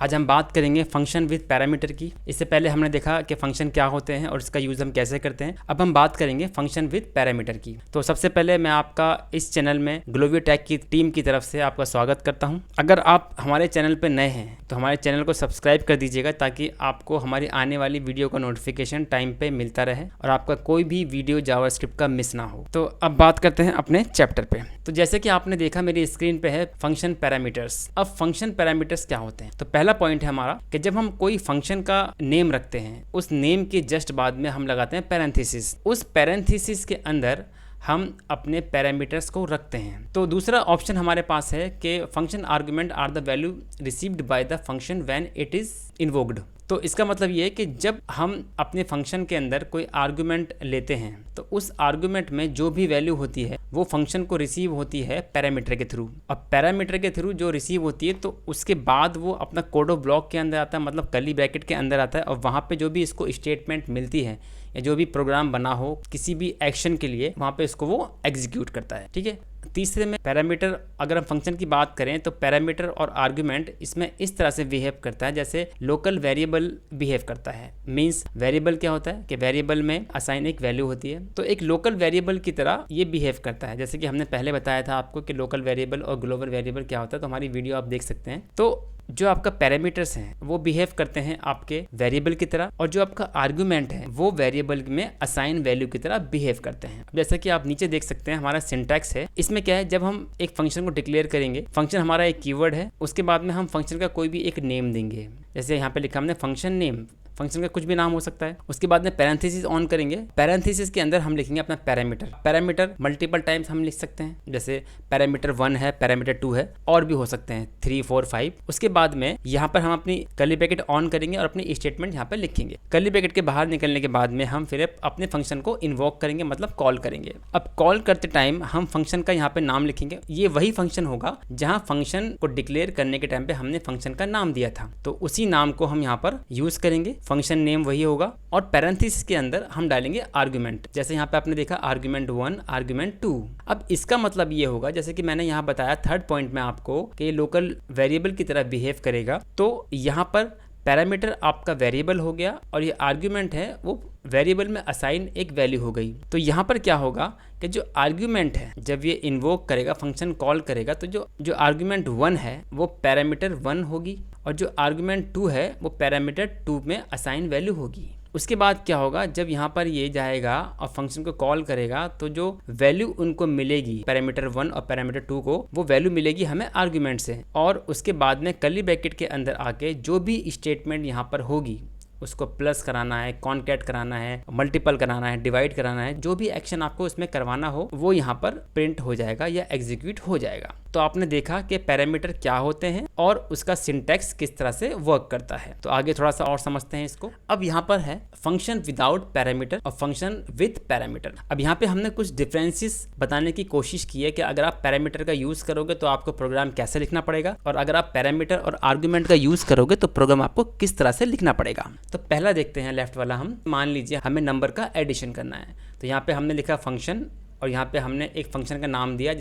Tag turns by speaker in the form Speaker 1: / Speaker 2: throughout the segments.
Speaker 1: आज हम बात करेंगे फंक्शन विद पैरामीटर की। इससे पहले हमने देखा कि फंक्शन क्या होते हैं और इसका यूज़ हम कैसे करते हैं। अब हम बात करेंगे फंक्शन विद पैरामीटर की। तो सबसे पहले मैं आपका इस चैनल में ग्लोवियो टेक की टीम की तरफ से आपका स्वागत करता हूं। अगर आप हमारे चैनल पर नए हैं तो हमारे चैनल को सब्सक्राइब कर दीजिएगा ताकि आपको हमारी आने वाली वीडियो का नोटिफिकेशन टाइम पे मिलता रहे और आपका कोई भी वीडियो जावास्क्रिप्ट का मिस ना हो। तो अब बात करते हैं अपने चैप्टर पे। तो जैसे कि आपने देखा मेरी स्क्रीन पे है फंक्शन पैरामीटर्स। अब फंक्शन पैरामीटर्स क्या होते हैं? तो पहला पॉइंट है हमारा कि जब हम कोई फंक्शन का नेम रखते हैं उस नेम के जस्ट बाद में हम लगाते हैं पैरेंथेसिस। उस पैरेंथेसिस के अंदर हम अपने पैरामीटर्स को रखते हैं। तो दूसरा ऑप्शन हमारे पास है कि function argument are the value received by the function when it is invoked. तो इसका मतलब ये है कि जब हम अपने फंक्शन के अंदर कोई आर्गुमेंट लेते हैं तो उस आर्गुमेंट में जो भी वैल्यू होती है वो फंक्शन को रिसीव होती है पैरामीटर के थ्रू। अब पैरामीटर के थ्रू जो रिसीव होती है तो उसके बाद वो अपना कोड ऑफ ब्लॉक के अंदर आता है, मतलब कर्ली ब्रैकेट के अंदर आता है, और वहाँ पे जो भी इसको स्टेटमेंट मिलती है या जो भी प्रोग्राम बना हो किसी भी एक्शन के लिए वहाँ पे इसको वो एग्जीक्यूट करता है। ठीक है। तीसरे में पैरामीटर, अगर हम फंक्शन की बात करें तो पैरामीटर और आर्गुमेंट इसमें इस तरह से बिहेव करता है जैसे लोकल वेरिएबल बिहेव करता है। मींस वेरिएबल क्या होता है कि वेरिएबल में असाइन एक वैल्यू होती है, तो एक लोकल वेरिएबल की तरह ये बिहेव करता है। जैसे कि हमने पहले बताया था आपको कि लोकल वेरिएबल और ग्लोबल वेरिएबल क्या होता है, तो हमारी वीडियो आप देख सकते हैं। तो जो आपका पैरामीटर्स हैं वो बिहेव करते हैं आपके वेरिएबल की तरह, और जो आपका आर्गुमेंट है वो वेरिएबल में असाइन वैल्यू की तरह बिहेव करते हैं। जैसा कि आप नीचे देख सकते हैं हमारा सिंटैक्स है। इसमें क्या है, जब हम एक फंक्शन को डिक्लेयर करेंगे, फंक्शन हमारा एक कीवर्ड है, उसके बाद में हम फंक्शन का कोई भी एक नेम देंगे। जैसे यहाँ पे लिखा हमने फंक्शन नेम, फंक्शन का कुछ भी नाम हो सकता है। उसके बाद में पैरेंथेसिस ऑन करेंगे, पैरेंथेसिस के अंदर हम लिखेंगे अपना पैरामीटर। पैरामीटर मल्टीपल टाइम्स हम लिख सकते हैं, जैसे पैरामीटर 1 है, पैरामीटर 2 है, और भी हो सकते हैं 3, 4, 5। उसके बाद में यहाँ पर हम अपनी कर्ली ब्रैकेट ऑन करेंगे और अपनी स्टेटमेंट यहाँ पर लिखेंगे। कर्ली ब्रैकेट के बाहर निकलने के बाद में हम फिर अपने फंक्शन को इन्वोक करेंगे, मतलब कॉल करेंगे। अब कॉल करते टाइम हम फंक्शन का यहाँ पे नाम लिखेंगे। ये वही फंक्शन होगा जहाँ फंक्शन को डिक्लेयर करने के टाइम पे हमने फंक्शन का नाम दिया था, तो उसी नाम को हम यहाँ पर यूज करेंगे। फंक्शन नेम वही होगा और पैरेंथेसिस के अंदर हम डालेंगे आर्गुमेंट। जैसे यहाँ पे आपने देखा आर्गुमेंट 1, आर्गुमेंट 2। अब इसका मतलब ये होगा, जैसे कि मैंने यहाँ बताया थर्ड पॉइंट में आपको कि ये लोकल वेरिएबल की तरह बिहेव करेगा। तो यहाँ पर पैरामीटर आपका वेरिएबल हो गया और ये आर्गुमेंट है वो वेरिएबल में असाइन एक वैल्यू हो गई। तो यहाँ पर क्या होगा कि जो आर्गुमेंट है जब ये इन्वोक करेगा, फंक्शन कॉल करेगा, तो जो आर्गुमेंट 1 है वो पैरामीटर 1 होगी और जो आर्गुमेंट 2 है वो पैरामीटर 2 में असाइन वैल्यू होगी। उसके बाद क्या होगा, जब यहाँ पर ये जाएगा और फंक्शन को कॉल करेगा तो जो वैल्यू उनको मिलेगी पैरामीटर 1 और पैरामीटर 2 को, वो वैल्यू मिलेगी हमें आर्गुमेंट से, और उसके बाद में कर्ली ब्रैकेट के अंदर आके जो भी स्टेटमेंट यहाँ पर होगी उसको प्लस कराना है, कॉन्कैट कराना है, मल्टीपल कराना है, डिवाइड कराना है, जो भी एक्शन आपको उसमें करवाना हो वो यहाँ पर प्रिंट हो जाएगा या एग्जीक्यूट हो जाएगा। तो आपने देखा कि पैरामीटर क्या होते हैं और उसका सिंटैक्स किस तरह से वर्क करता है। तो आगे थोड़ा सा और समझते हैं इसको। अब यहाँ पर है फंक्शन विदाउट पैरामीटर और फंक्शन विद पैरामीटर। अब यहाँ पे हमने कुछ डिफरेंसेस बताने की कोशिश की है कि अगर आप पैरामीटर का यूज करोगे तो आपको प्रोग्राम कैसे लिखना पड़ेगा, और अगर आप पैरामीटर और आर्गुमेंट का यूज करोगे तो प्रोग्राम आपको किस तरह से लिखना पड़ेगा। तो पहला देखते हैं लेफ्ट वाला। हम मान लीजिए हमें नंबर का एडिशन करना है, तो यहाँ पे हमने लिखा फंक्शन और यहाँ पे हमने एक फंक्शन का नाम दिया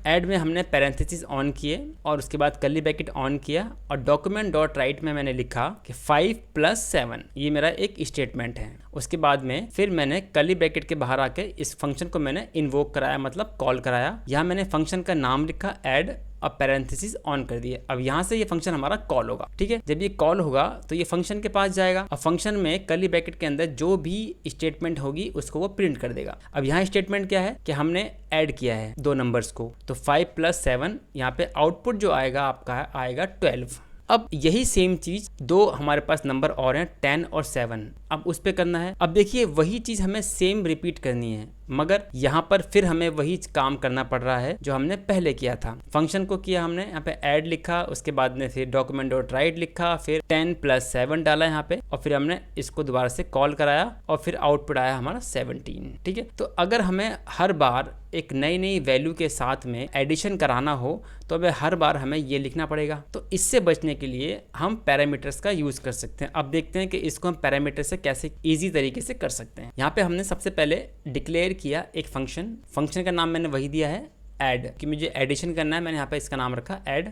Speaker 1: ऐड में हमने पैरेंथेसिस ऑन किए और उसके बाद कर्ली ब्रैकेट ऑन किया और डॉक्यूमेंट डॉट राइट में मैंने लिखा कि 5 + 7, ये मेरा एक स्टेटमेंट है। उसके बाद में फिर मैंने कर्ली ब्रैकेट के बाहर आके इस फंक्शन को मैंने इन्वोक कराया, मतलब कॉल कराया। यहाँ मैंने फंक्शन का नाम लिखा ऐड और पैरेंथेसिस ऑन कर दिए। अब यहाँ से ये फंक्शन हमारा कॉल होगा। ठीक है। जब ये कॉल होगा तो ये फंक्शन के पास जाएगा और फंक्शन में कर्ली ब्रैकेट के अंदर जो भी स्टेटमेंट होगी उसको वो प्रिंट कर देगा। अब यहाँ स्टेटमेंट क्या है कि हमने ऐड किया है 2 नंबर्स को, तो 5 + 7, यहाँ पे आउटपुट जो आएगा आपका आएगा 12। अब यही सेम चीज 2 हमारे पास नंबर और हैं 10 और 7, अब उस पे करना है। अब देखिए वही चीज हमें सेम रिपीट करनी है, मगर यहाँ पर फिर हमें वही काम करना पड़ रहा है जो हमने पहले किया था। फंक्शन को किया हमने, यहाँ पे ऐड लिखा, उसके बाद में फिर डॉक्यूमेंट डॉट राइट लिखा, फिर 10 + 7 डाला यहाँ पे, और फिर हमने इसको दोबारा से कॉल कराया और फिर आउटपुट आया हमारा 17। ठीक है। तो अगर हमें हर बार एक नई वैल्यू के साथ में एडिशन कराना हो तो अब हर बार हमें ये लिखना पड़ेगा। तो इससे बचने के लिए हम पैरामीटर्स का यूज कर सकते हैं। अब देखते हैं कि इसको हम पैरामीटर से कैसे इजी तरीके से कर सकते हैं। यहाँ पे हमने सबसे पहले डिक्लेयर किया एक फंक्शन का नाम मैंने वही दिया है ऐड, कि मुझे एडिशन करना है, मैंने यहाँ पे इसका नाम रखा ऐड।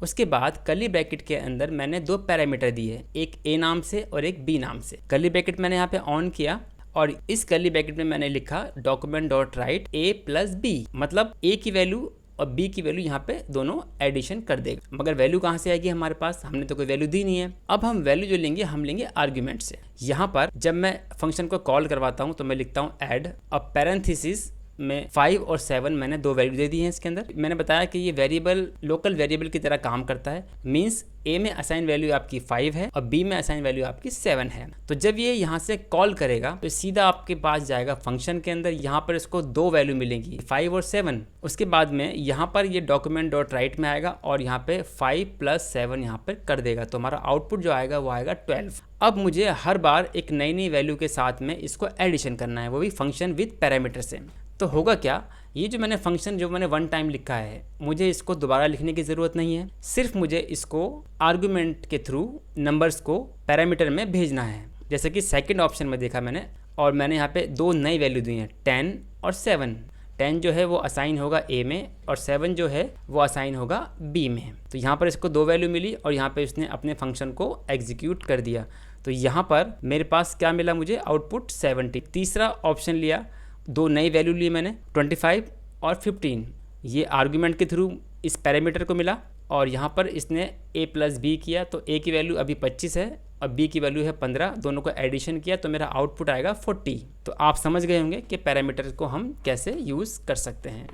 Speaker 1: उसके बाद कर्ली ब्रैकेट के अंदर मैंने दो पैरामीटर दिए, एक ए नाम से और एक बी नाम से। कर्ली ब्रैकेट मैंने यहाँ पे ऑन किया और इस कर्ली ब्रैकेट में मैंने लिखा डॉक्यूमेंट डॉट राइट ए प्लस बी, मतलब ए की वैल्यू और बी की वैल्यू यहाँ पे दोनों एडिशन कर देगा। मगर वैल्यू कहाँ से आएगी हमारे पास, हमने तो कोई वैल्यू दी नहीं है। अब हम वैल्यू जो लेंगे हम लेंगे आर्ग्यूमेंट से। यहाँ पर जब मैं फंक्शन को कॉल करवाता हूँ तो मैं लिखता हूँ ऐड, अब पैरेंथेसिस में 5 और 7 मैंने दो वैल्यू दे दी हैं इसके अंदर। मैंने बताया कि ये वेरिएबल लोकल वेरिएबल की तरह काम करता है, मींस ए में असाइन वैल्यू आपकी 5 है और बी में असाइन वैल्यू आपकी 7 है। तो जब ये यहाँ से कॉल करेगा तो सीधा आपके पास जाएगा फंक्शन के अंदर, यहाँ पर इसको दो वैल्यू मिलेंगी 5 और 7। उसके बाद में यहाँ पर ये डॉक्यूमेंट डॉट राइट में आएगा और यहाँ पे 5 + 7 यहाँ पर कर देगा, तो हमारा आउटपुट जो आएगा वो आएगा 12। अब मुझे हर बार एक नई नई वैल्यू के साथ में इसको एडिशन करना है, वो भी फंक्शन विद पैरामीटर से। तो होगा क्या, ये जो मैंने फंक्शन जो मैंने वन टाइम लिखा है मुझे इसको दोबारा लिखने की ज़रूरत नहीं है, सिर्फ मुझे इसको आर्गुमेंट के थ्रू नंबर्स को पैरामीटर में भेजना है। जैसे कि सेकंड ऑप्शन में देखा मैंने, और मैंने यहाँ पे दो नई वैल्यू दी हैं 10 और 7। 10 जो है वो असाइन होगा ए में और 7 जो है वो असाइन होगा बी में। तो यहाँ पर इसको दो वैल्यू मिली और यहाँ पे उसने अपने फंक्शन को एग्जीक्यूट कर दिया। तो यहाँ पर मेरे पास क्या मिला, मुझे आउटपुट 70। तीसरा ऑप्शन लिया, दो नई वैल्यू ली मैंने 25 और 15, ये आर्गुमेंट के थ्रू इस पैरामीटर को मिला और यहाँ पर इसने a प्लस बी किया, तो a की वैल्यू अभी 25 है और b की वैल्यू है 15, दोनों को एडिशन किया तो मेरा आउटपुट आएगा 40। तो आप समझ गए होंगे कि पैरामीटर को हम कैसे यूज़ कर सकते हैं।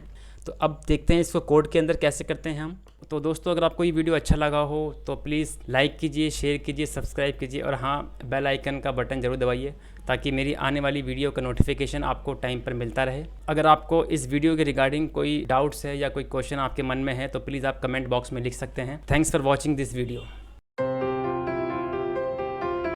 Speaker 1: तो अब देखते हैं इसको कोड के अंदर कैसे करते हैं हम। तो दोस्तों अगर आपको ये वीडियो अच्छा लगा हो तो प्लीज़ लाइक कीजिए, शेयर कीजिए, सब्सक्राइब कीजिए और हाँ, बेल आइकन का बटन ज़रूर दबाइए ताकि मेरी आने वाली वीडियो का नोटिफिकेशन आपको टाइम पर मिलता रहे। अगर आपको इस वीडियो के रिगार्डिंग कोई डाउट्स है या कोई क्वेश्चन आपके मन में है तो प्लीज़ आप कमेंट बॉक्स में लिख सकते हैं। Thanks for watching this video.